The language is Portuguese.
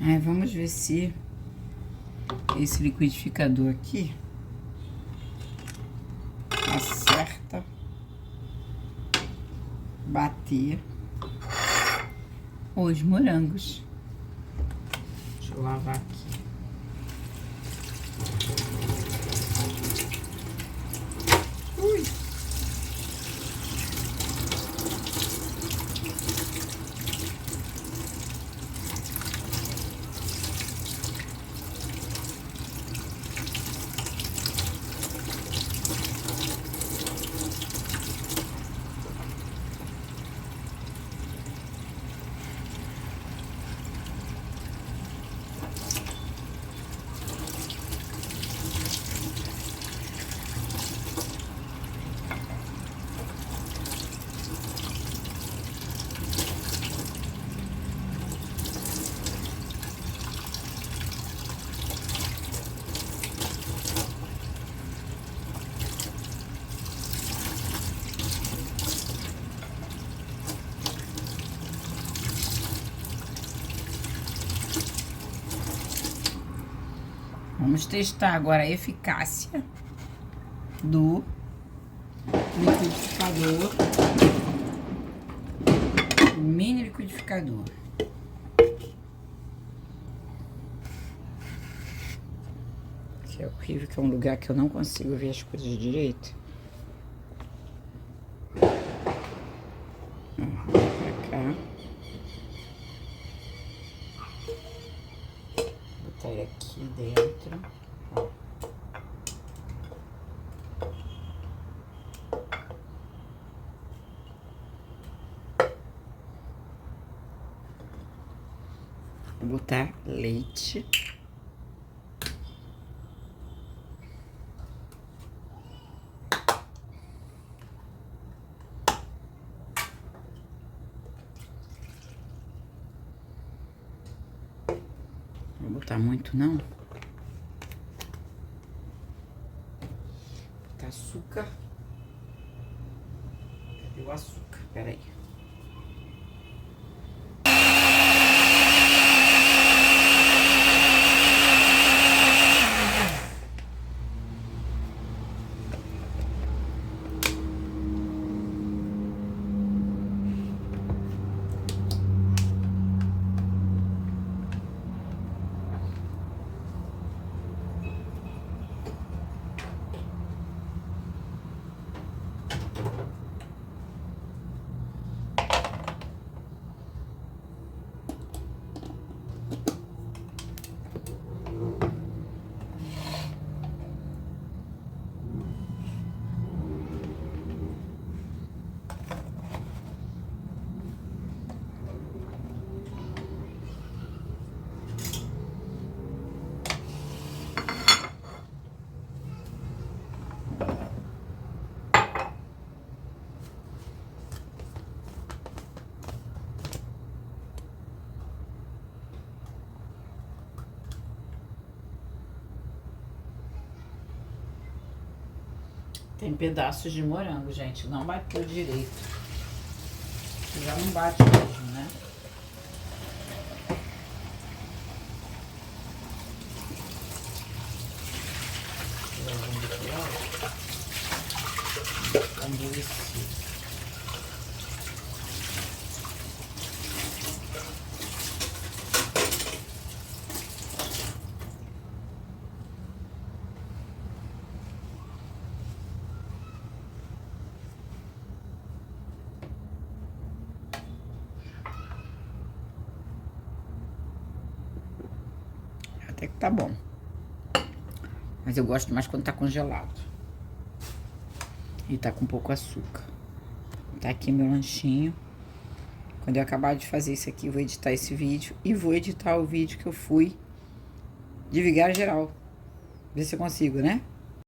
Ai, vamos ver se esse liquidificador aqui acerta bater os morangos. Deixa eu lavar aqui. Ui! Vamos testar agora a eficácia do liquidificador, mini liquidificador. Que é horrível, que é um lugar que eu não consigo ver as coisas direito. Pra cá. Botar ele aqui dentro. Ó. Vou botar leite. Não vou botar muito, não. Vou botar açúcar. Cadê o açúcar? Peraí. Tem pedaços de morango, gente. Não bateu direito. Já não bate mesmo, né? Endurecido. Até que tá bom. Mas eu gosto mais quando tá congelado. E tá com pouco açúcar. Tá aqui meu lanchinho. Quando eu acabar de fazer isso aqui, eu vou editar esse vídeo. E vou editar o vídeo que eu fui de Vigário Geral. Ver se eu consigo, né?